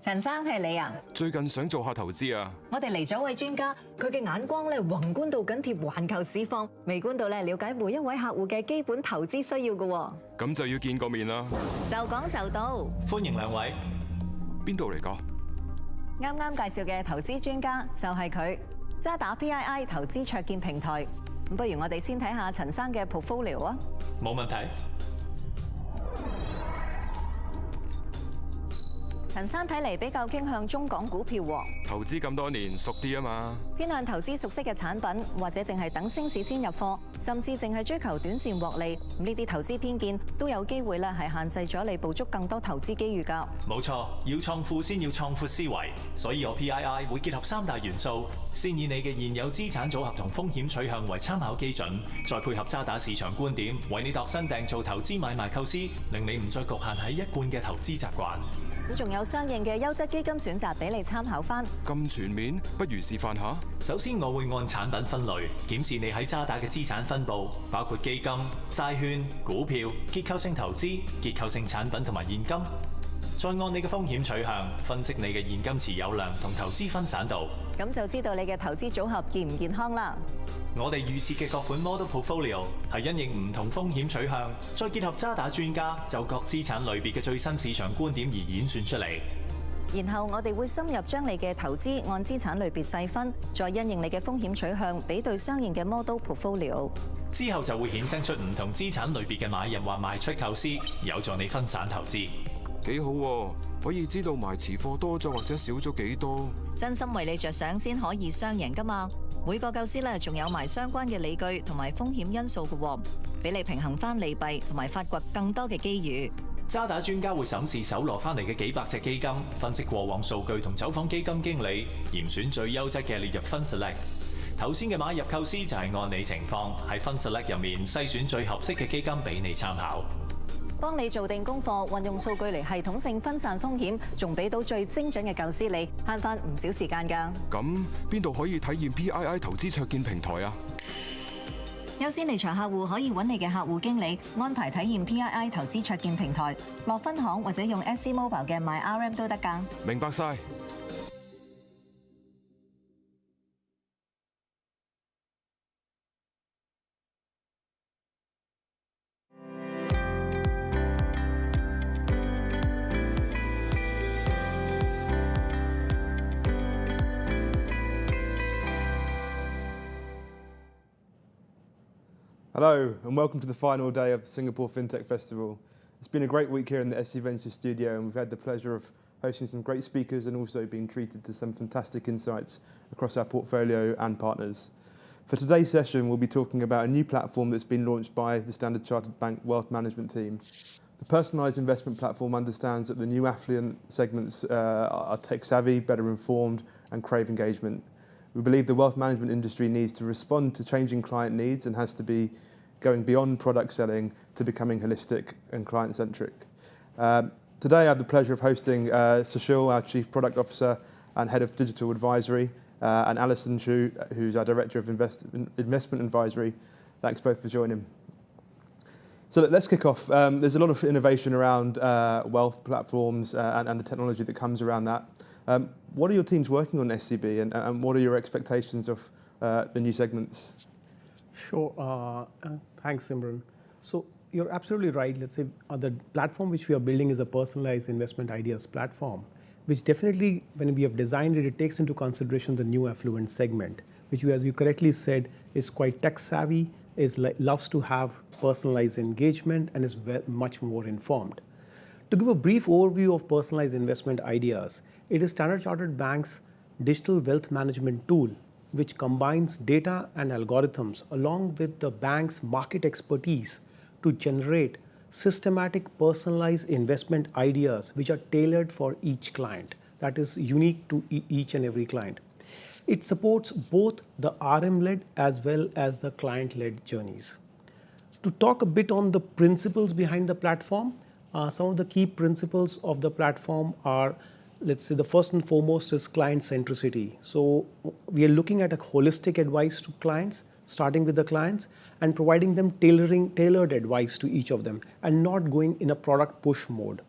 陳生係你啊？最近想做下投資啊！我哋嚟咗位專家，佢嘅眼光咧宏觀到緊貼環球市況，微觀到咧了解每一位客戶嘅基本投資需要嘅。咁就要見個面啦。就講就到，歡迎兩位。邊度嚟㗎？啱啱介紹嘅投資專家就係佢，渣打 PII 投資卓見平台。咁不如我哋先睇下陳生嘅 portfolio 啊。冇問題。陳生睇嚟比較傾向中港股票喎。投資咁多年，熟啲啊嘛。偏向投資熟悉嘅產品，或者淨係等升市先入貨，甚至淨係追求短線獲利。呢啲投資偏見都有機會咧係限制咗你捕捉更多投資機遇㗎。冇錯，要創富先要創闊思維，所以我 PII 會結合3大元素，先以你嘅現有資產組合同風險取向為參考基準，再配合渣打市場觀點，為你度身訂造投資買賣構思，令你唔再局限喺一貫嘅投資習慣。咁仲有相應嘅優質基金選擇俾你參考翻。咁全面，不如示範下。首先，我會按產品分類檢視你喺渣打嘅資產分佈，包括基金、債券、股票、結構性投資、結構性產品同埋現金。再按你嘅風險取向分析你嘅現金持有量同投資分散度。咁就知道你嘅投資組合健唔健康啦。我哋預設嘅各款 model portfolio 係因應唔同風險取向，再結合渣打專家就各資產類別嘅最新市場觀點而演算出嚟。然後我哋會深入將你嘅投資按資產類別細分，再因應你嘅風險取向，比對相應嘅 model portfolio。之後就會衍生出唔同資產類別嘅買入或賣出構思，有助你分散投資。幾好喎，可以知道埋持貨多咗或者少咗幾多。真心為你着想先可以雙贏㗎嘛。每個構思咧，仲有埋相關嘅理據同埋風險因素嘅，俾你平衡翻利弊同埋發掘更多嘅機遇。渣打專家會審視搜羅翻嚟嘅幾百隻基金，分析過往數據同走訪基金經理，嚴選最優質嘅列入 Fund Select。頭先嘅買入構思就係按你情況喺 Fund Select 入面篩選最合適嘅基金俾你參考。幫你做定功課，運用數據嚟系統性分散風險，仲俾到最精準嘅構思你，慳翻唔少時間㗎。咁邊度可以體驗 PII 投資卓見平台啊？優先離場客戶可以揾你嘅客戶經理安排體驗 PII 投資卓見平台，落分行或者用 SC Mobile 嘅 MyRM 都得㗎。明白晒。Hello, and welcome to the final day of the Singapore FinTech Festival. It's been a great week here in the SC Ventures studio, and we've had the pleasure of hosting some great speakers and also being treated to some fantastic insights across our portfolio and partners. For today's session, we'll be talking about a new platform that's been launched by the Standard Chartered Bank Wealth Management team. The personalised investment platform understands that the new affluent segments are tech-savvy, better informed, and crave engagement. We believe the wealth management industry needs to respond to changing client needs and has to be going beyond product selling to becoming holistic and client-centric. Today I have the pleasure of hosting Sushil, our Chief Product Officer and Head of Digital Advisory, and Alison Chu, who's our Director of Investment Advisory. Thanks both for joining. So let's kick off. There's a lot of innovation around wealth platforms and the technology that comes around that. What are your teams working on SCB, and what are your expectations of the new segments? Sure. Thanks, Simran. So you're absolutely right. Let's say the platform which we are building is a personalized investment ideas platform, which definitely, when we have designed it, it takes into consideration the new affluent segment, which, as you correctly said, is quite tech savvy, loves to have personalized engagement, and is much more informed. To give a brief overview of personalized investment ideas, it is Standard Chartered Bank's digital wealth management tool, which combines data and algorithms along with the bank's market expertise to generate systematic personalized investment ideas which are tailored for each client, that is unique to each and every client. It supports both the RM-led as well as the client-led journeys. To talk a bit on the principles behind the platform, some of the key principles of the platform are, let's say, the first and foremost is client centricity. So we are looking at a holistic advice to clients, starting with the clients and providing them tailored advice to each of them and not going in a product push mode.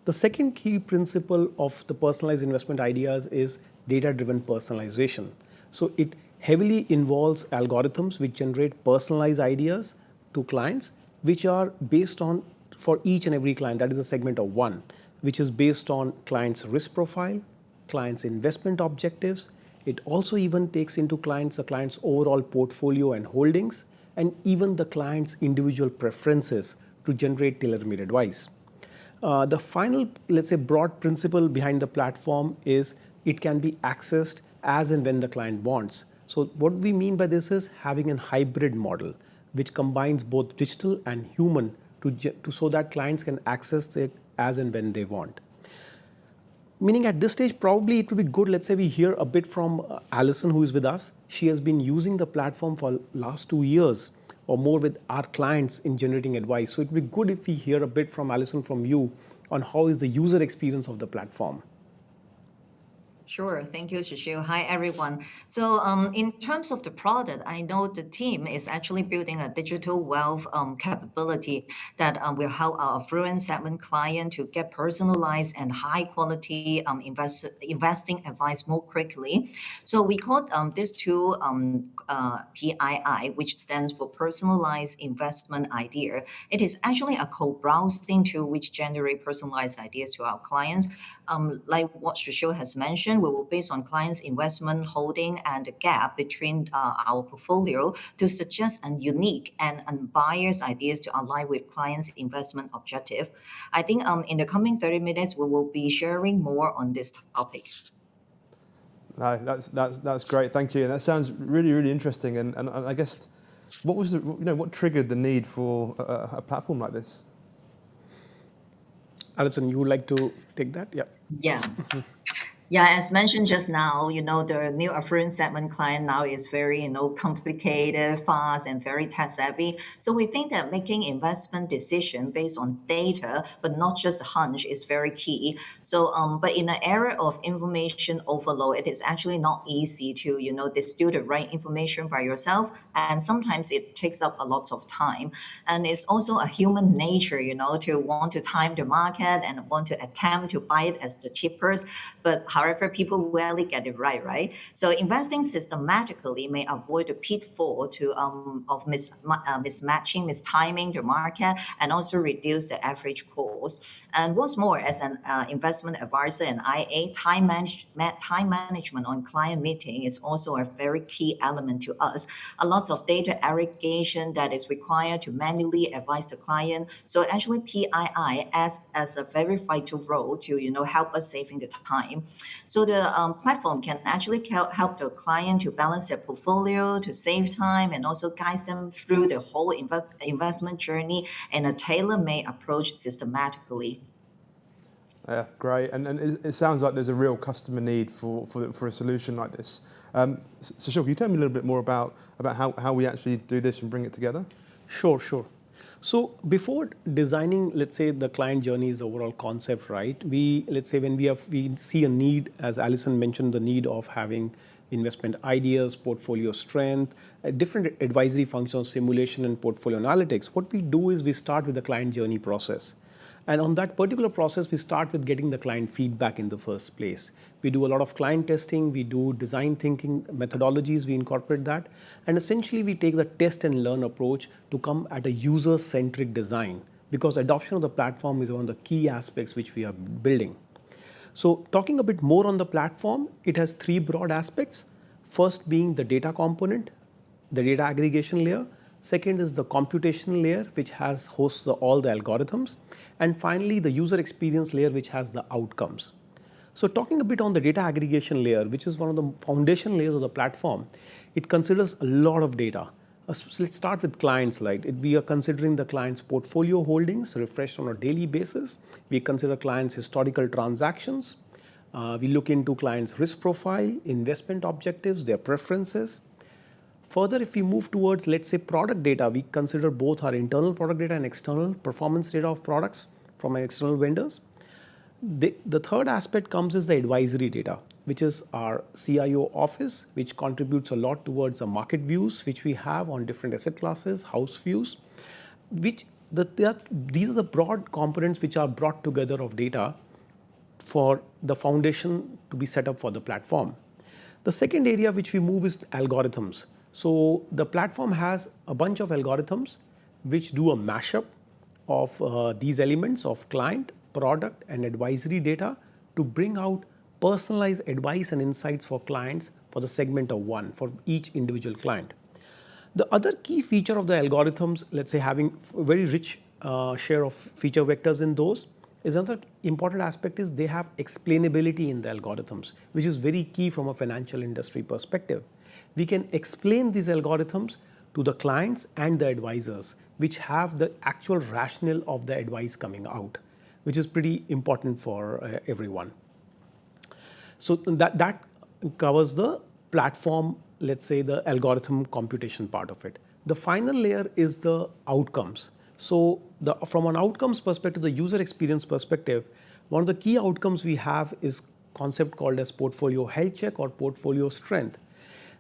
The second key principle of the personalized investment ideas is data-driven personalization. So it heavily involves algorithms which generate personalized ideas to clients, which are based on, for each and every client, that is a segment of one, which is based on client's risk profile, client's investment objectives. It also even takes into the client's overall portfolio and holdings, and even the client's individual preferences to generate tailor-made advice. The final, let's say, broad principle behind the platform is it can be accessed as and when the client wants. So what we mean by this is having a hybrid model, which combines both digital and human so that clients can access it as and when they want. Meaning at this stage, probably it would be good, let's say we hear a bit from Alison, who is with us. She has been using the platform for last 2 years or more with our clients in generating advice. So it would be good if we hear a bit from Alison, from you, on how is the user experience of the platform. Sure. Thank you, Sushil. Hi, everyone. So in terms of the product, I know the team is actually building a digital wealth capability that will help our affluent segment client to get personalized and high quality investing advice more quickly. So we call this tool PII, which stands for Personalized Investment Idea. It is actually a co-browsing tool which generates personalized ideas to our clients. Like what Sushil has mentioned, we will base on clients' investment holding and the gap between our portfolio to suggest a unique and unbiased ideas to align with clients' investment objective. I think in the coming 30 minutes, we will be sharing more on this topic. That's great, thank you. And that sounds really, really interesting. And I guess, what triggered the need for a platform like this? Alison, you would like to take that? Yeah. Yeah. Yeah, as mentioned just now, the new affluent segment client now is very, complicated, fast, and very tech savvy. So we think that making investment decision based on data, but not just a hunch, is very key. So, but in an era of information overload, it is actually not easy to, distill the right information by yourself. And sometimes it takes up a lot of time. And it's also a human nature, to want to time the market and want to attempt to buy it as the cheapest. But however, people rarely get it right? So investing systematically may avoid the pitfall of mismatching, mistiming the market, and also reduce the average cost. And what's more, as an investment advisor and IA, time management on client meeting is also a very key element to us. A lot of data aggregation that is required to manually advise the client. So actually, PII as a very vital role to help us saving the time. So the platform can actually help the client to balance their portfolio, to save time, and also guide them through the whole investment journey in a tailor-made approach systematically. Yeah, great. And it sounds like there's a real customer need for a solution like this. Sushil, can you tell me a little bit more about how we actually do this and bring it together? Sure. So before designing, let's say, the client journey's overall concept, right? Let's say when we see a need, as Alison mentioned, the need of having investment ideas, portfolio strength, different advisory functions, simulation and portfolio analytics. What we do is we start with the client journey process. And on that particular process, we start with getting the client feedback in the first place. We do a lot of client testing, we do design thinking methodologies, we incorporate that. And essentially, we take the test and learn approach to come at a user-centric design, because adoption of the platform is one of the key aspects which we are building. So talking a bit more on the platform, it has 3 broad aspects. First being the data component, the data aggregation layer. Second is the computational layer, which hosts all the algorithms. And finally, the user experience layer, which has the outcomes. So talking a bit on the data aggregation layer, which is one of the foundation layers of the platform, it considers a lot of data. So let's start with clients. We are considering the client's portfolio holdings refreshed on a daily basis. We consider clients' historical transactions. We look into clients' risk profile, investment objectives, their preferences. Further, if we move towards, let's say, product data, we consider both our internal product data and external performance data of products from our external vendors. The third aspect comes is the advisory data, which is our CIO office, which contributes a lot towards the market views which we have on different asset classes, house views, which these are the broad components which are brought together of data for the foundation to be set up for the platform. The second area which we move is algorithms. So the platform has a bunch of algorithms which do a mashup of these elements of client, product and advisory data to bring out personalized advice and insights for clients for the segment of one, for each individual client. The other key feature of the algorithms, let's say having very rich share of feature vectors in those, is another important aspect is they have explainability in the algorithms, which is very key from a financial industry perspective. We can explain these algorithms to the clients and the advisors, which have the actual rationale of the advice coming out, which is pretty important for everyone. So that covers the platform, let's say the algorithm computation part of it. The final layer is the outcomes. So from an outcomes perspective, the user experience perspective, one of the key outcomes we have is concept called as portfolio health check or portfolio strength.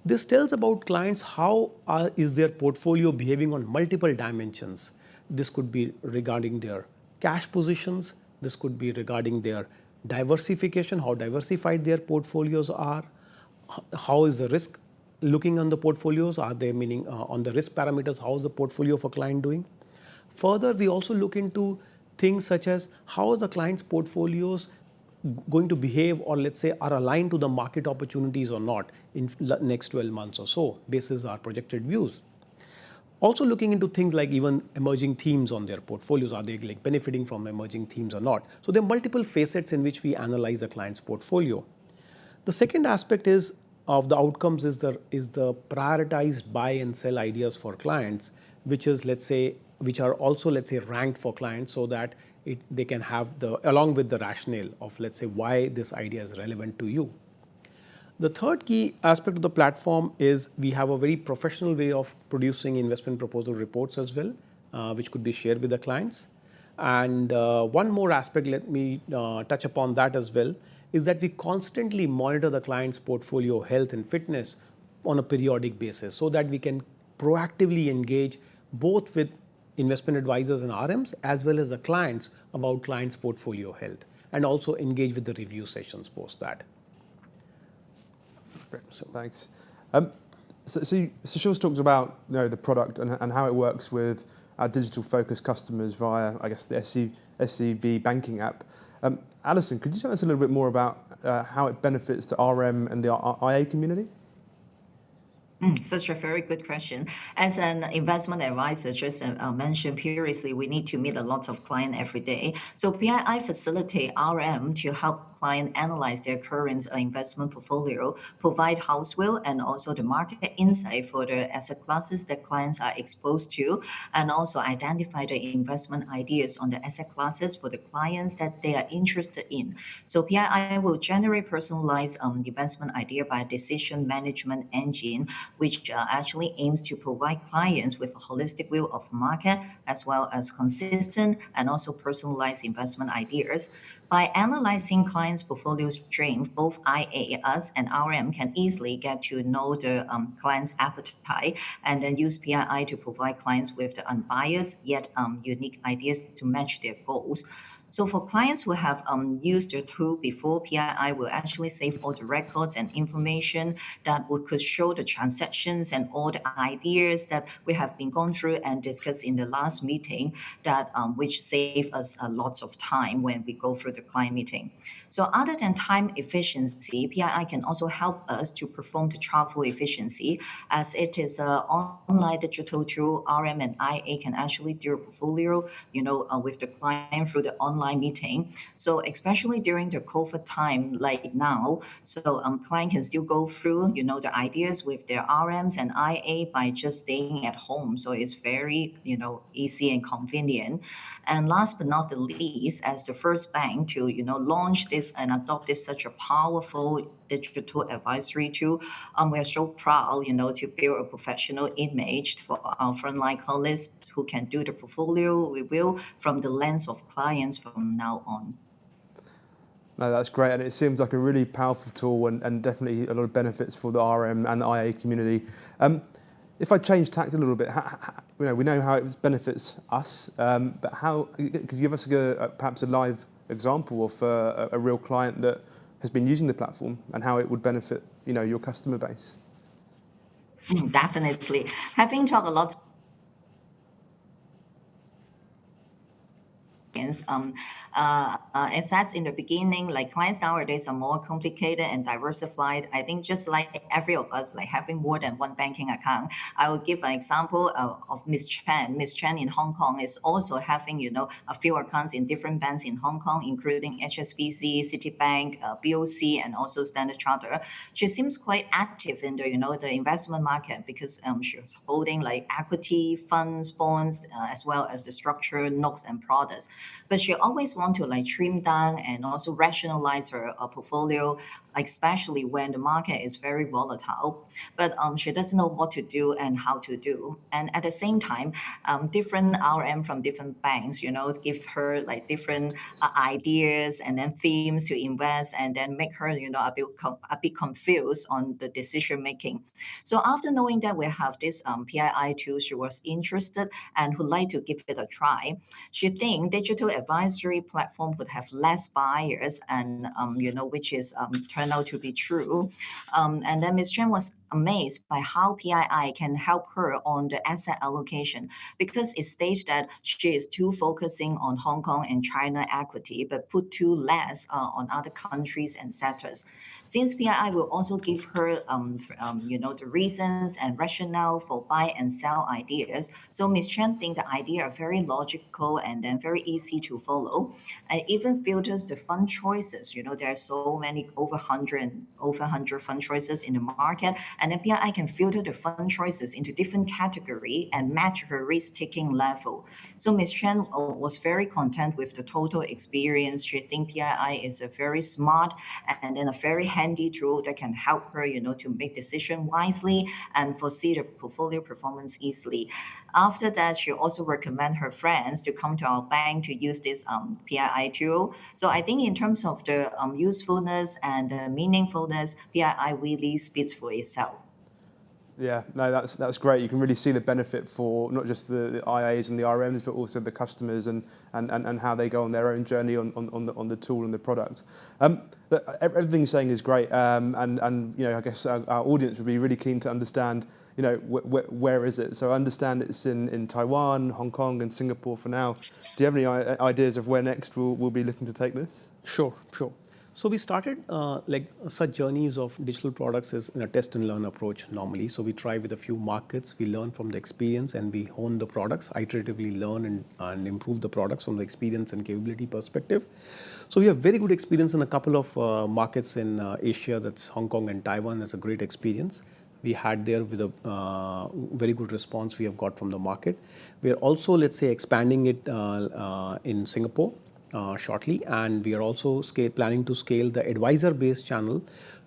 This tells about clients how is their portfolio behaving on multiple dimensions. This could be regarding their cash positions. This could be regarding their diversification, how diversified their portfolios are. How is the risk looking on the portfolios? Are they meaning on the risk parameters? How is the portfolio of a client doing? Further, we also look into things such as how are the client's portfolios going to behave, or let's say are aligned to the market opportunities or not in next 12 months or so, basis our projected views. Also looking into things like even emerging themes on their portfolios. Are they like benefiting from emerging themes or not? So there are multiple facets in which we analyze a client's portfolio. The second aspect is of the outcomes is the prioritized buy and sell ideas for clients, which is which are also ranked for clients so that they can have along with the rationale of why this idea is relevant to you. The third key aspect of the platform is we have a very professional way of producing investment proposal reports as well, which could be shared with the clients. And one more aspect, let me touch upon that as well, is that we constantly monitor the client's portfolio health and fitness on a periodic basis so that we can proactively engage both with investment advisors and RMs as well as the clients about clients' portfolio health, and also engage with the review sessions post that. Great. Thanks. So Shaw's talked about the product and how it works with our digital focused customers via, I guess, the SCB banking app. Alison, could you tell us a little bit more about how it benefits the RM and the IA community? Such a very good question. As an investment advisor, just mentioned previously, we need to meet a lot of clients every day. So PII facilitate RM to help clients analyze their current investment portfolio, provide house view and also the market insight for the asset classes that clients are exposed to, and also identify the investment ideas on the asset classes for the clients that they are interested in. So PII will generate personalized investment idea by decision management engine, which actually aims to provide clients with a holistic view of market as well as consistent and also personalized investment ideas. By analyzing clients' portfolio strength, both IA, us, and RM can easily get to know the client's appetite and then use PII to provide clients with the unbiased yet unique ideas to match their goals. So for clients who have used the tool before, PII will actually save all the records and information that could show the transactions and all the ideas that we have been going through and discussed in the last meeting, that which save us a lot of time when we go through the client meeting. So other than time efficiency, PII can also help us to perform the travel efficiency, as it is an online digital tool. RM and IA can actually do a portfolio, with the client through the online meeting. So especially during the COVID time like now, so client can still go through, the ideas with their RMs and IA by just staying at home. So it's very, easy and convenient. And last but not the least, as the first bank to, launch this and adopt this such a powerful digital advisory tool, we're so proud, to build a professional image for our frontline colleagues who can do the portfolio review from the lens of clients from now on. No, that's great, and it seems like a really powerful tool and definitely a lot of benefits for the RM and the IA community. If I change tact a little bit, we know how it benefits us, but could you give us perhaps a live example of a real client that has been using the platform and how it would benefit your customer base? Definitely. Having talked a lot as said in the beginning, like clients nowadays are more complicated and diversified. I think just like every of us, like having more than one banking account. I will give an example of Miss Chen. Miss Chen in Hong Kong is also having, a few accounts in different banks in Hong Kong, including HSBC, Citibank, BOC, and also Standard Chartered. She seems quite active in the investment market because she was holding like equity funds, bonds, as well as the structured notes and products. But she always want to like trim down and also rationalize her portfolio, especially when the market is very volatile. But she doesn't know what to do and how to do. And at the same time, different RM from different banks, give her like different ideas and then themes to invest, and then make her, a bit confused on the decision making. So after knowing that we have this PII tool, she was interested and would like to give it a try. She think digital advisory platform would have less buyers, and which is turned out to be true. And then Ms. Chen was amazed by how PII can help her on the asset allocation, because it states that she is too focusing on Hong Kong and China equity, but put too less on other countries and sectors. Since PII will also give her, the reasons and rationale for buy and sell ideas, so Ms. Chen think the idea are very logical and then very easy to follow, and even filters the fund choices. There are so many over 100 fund choices in the market, and then PII can filter the fund choices into different category and match her risk-taking level. So Ms. Chen was very content with the total experience. She thinks PII is a very smart and then a very handy tool that can help her, to make decision wisely and foresee the portfolio performance easily. After that, she also recommend her friends to come to our bank to use this PII tool. So I think in terms of the usefulness and the meaningfulness, PII really speaks for itself. Yeah, no, that's great. You can really see the benefit for not just the IAs and the RMs, but also the customers and how they go on their own journey on the tool and the product. Everything you're saying is great, and I guess our audience would be really keen to understand, where is it? So I understand it's in Taiwan, Hong Kong, and Singapore for now. Do you have any ideas of where next we'll be looking to take this? Sure. So we started such journeys of digital products is in a test and learn approach normally. So we try with a few markets, we learn from the experience, and we hone the products, iteratively learn and improve the products from the experience and capability perspective. So we have very good experience in a couple of markets in Asia, that's Hong Kong and Taiwan. That's a great experience we had there with a very good response we have got from the market. We are also, expanding it in Singapore shortly, and we are also planning to scale the advisor-based channel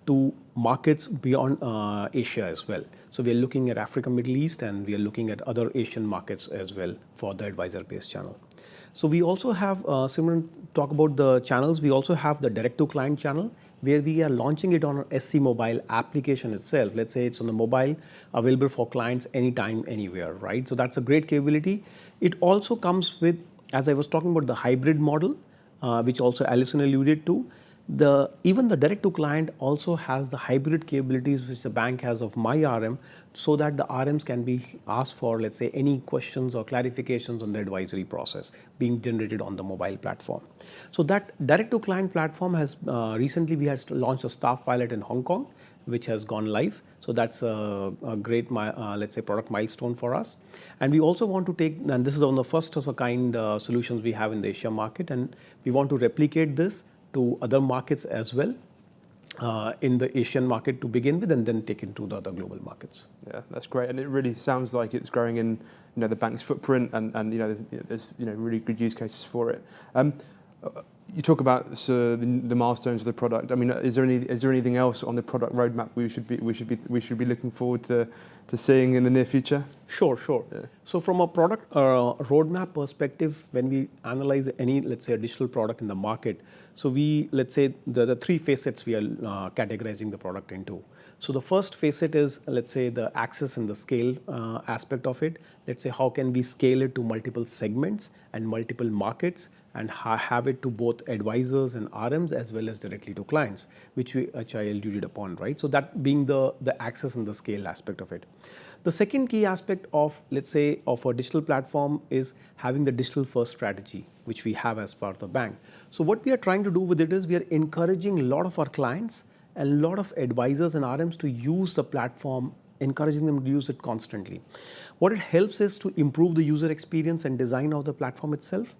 to markets beyond Asia as well. So we are looking at Africa, Middle East, and we are looking at other Asian markets as well for the advisor-based channel. So we also have, Simran, talk about the channels. We also have the direct-to-client channel, where we are launching it on our SC Mobile application itself. Let's say it's on the mobile, available for clients anytime, anywhere, right? So that's a great capability. It also comes with, as I was talking about, the hybrid model, which also Alison alluded to. Even the direct-to-client also has the hybrid capabilities which the bank has of My RM, so that the RMs can be asked for, let's say, any questions or clarifications on the advisory process being generated on the mobile platform. So that direct-to-client platform has recently we had launched a staff pilot in Hong Kong, which has gone live. So that's a great, product milestone for us. And we also want to take, and this is one of the first of a kind solutions we have in the Asia market, and we want to replicate this to other markets as well, in the Asian market to begin with, and then take it to the other global markets. Yeah, that's great, and it really sounds like it's growing in the bank's footprint, and there's really good use cases for it. You talk about the milestones of the product. I mean, is there anything else on the product roadmap we should be looking forward to seeing in the near future? Sure. So from a product roadmap perspective, when we analyze any, let's say, a digital product in the market, so let's say the three facets we are categorizing the product into. So the first facet is, let's say, the access and the scale aspect of it. Let's say, how can we scale it to multiple segments and multiple markets and have it to both advisors and RMs as well as directly to clients, which I alluded upon, right? So that being the access and the scale aspect of it. The second key aspect of, let's say, of a digital platform is having the digital first strategy, which we have as part of the bank. So what we are trying to do with it is we are encouraging a lot of our clients and a lot of advisors and RMs to use the platform, encouraging them to use it constantly. What it helps is to improve the user experience and design of the platform itself.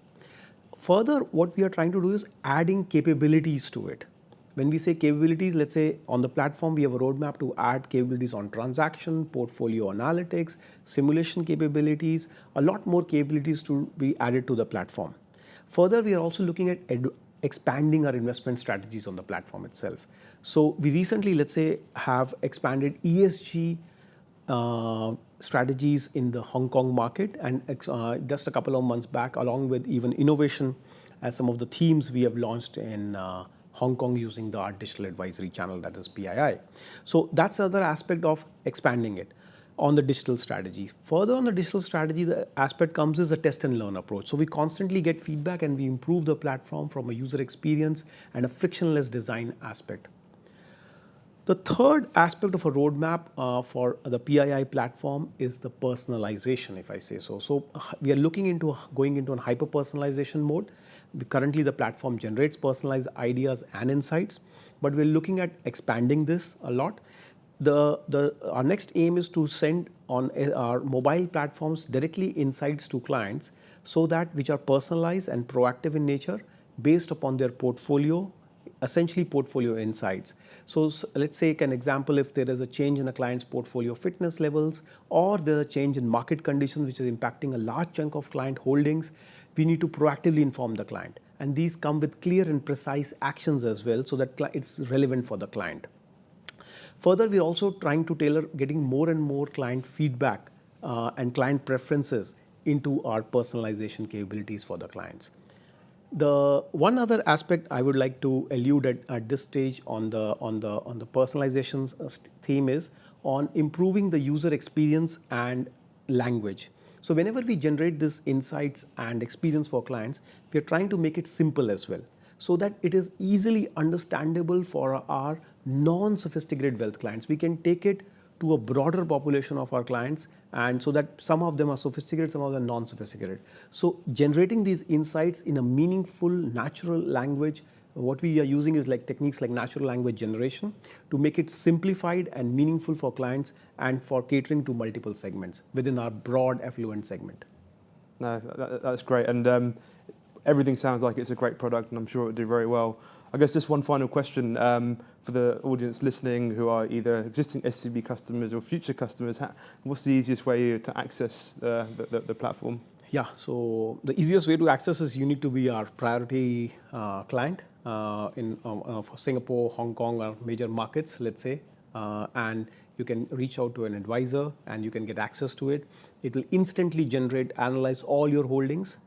Further, what we are trying to do is adding capabilities to it. When we say capabilities, let's say on the platform, we have a roadmap to add capabilities on transaction, portfolio analytics, simulation capabilities, a lot more capabilities to be added to the platform. Further, we are also looking at expanding our investment strategies on the platform itself. So we recently, let's say, have expanded ESG strategies in the Hong Kong market, and just a couple of months back, along with even innovation as some of the themes we have launched in Hong Kong using the Art Digital Advisory channel, that is PII. So that's another aspect of expanding it on the digital strategy. Further on the digital strategy, the aspect comes is a test and learn approach. So we constantly get feedback and we improve the platform from a user experience and a frictionless design aspect. The third aspect of a roadmap for the PII platform is the personalization, if I say so. So we are looking into going into a hyper-personalization mode. Currently, the platform generates personalized ideas and insights, but we're looking at expanding this a lot. Our next aim is to send on our mobile platforms directly insights to clients, so that which are personalized and proactive in nature based upon their portfolio, essentially portfolio insights. So let's take an example: if there is a change in a client's portfolio fitness levels, or there's a change in market conditions which is impacting a large chunk of client holdings, we need to proactively inform the client. And these come with clear and precise actions as well, so that it's relevant for the client. Further, we're also trying to tailor getting more and more client feedback and client preferences into our personalization capabilities for the clients. The one other aspect I would like to allude at this stage on the personalization theme is on improving the user experience and language. So whenever we generate these insights and experience for clients, we are trying to make it simple as well, so that it is easily understandable for our non-sophisticated wealth clients. We can take it to a broader population of our clients, and so that some of them are sophisticated, some of them non-sophisticated. So generating these insights in a meaningful, natural language, what we are using is like techniques like natural language generation to make it simplified and meaningful for clients and for catering to multiple segments within our broad affluent segment. No, that's great. And everything sounds like it's a great product, and I'm sure it'll do very well. I guess just one final question for the audience listening who are either existing SCB customers or future customers. What's the easiest way to access the platform? Yeah, so the easiest way to access is you need to be our priority client for Singapore, Hong Kong, or major markets, let's say, and you can reach out to an advisor and you can get access to it. It will instantly analyze all your holdings,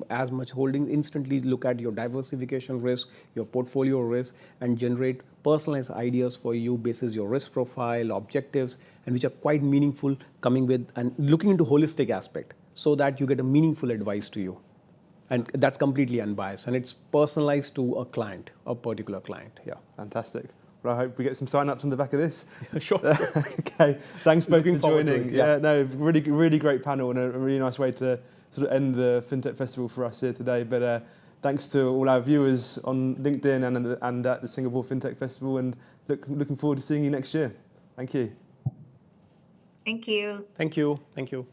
as much holdings, instantly look at your diversification risk, your portfolio risk, and generate personalized ideas for you basis your risk profile, objectives, and which are quite meaningful, coming with and looking into holistic aspect, so that you get a meaningful advice to you. And that's completely unbiased, and it's personalized to a client, a particular client. Yeah. Fantastic. Well, I hope we get some sign-ups on the back of this. Sure. Okay. Thanks both for joining. It, yeah. No, really great panel, and a really nice way to sort of end the FinTech Festival for us here today. But thanks to all our viewers on LinkedIn and at the Singapore FinTech Festival, and looking forward to seeing you next year. Thank you. Thank you. Thank you. Thank you.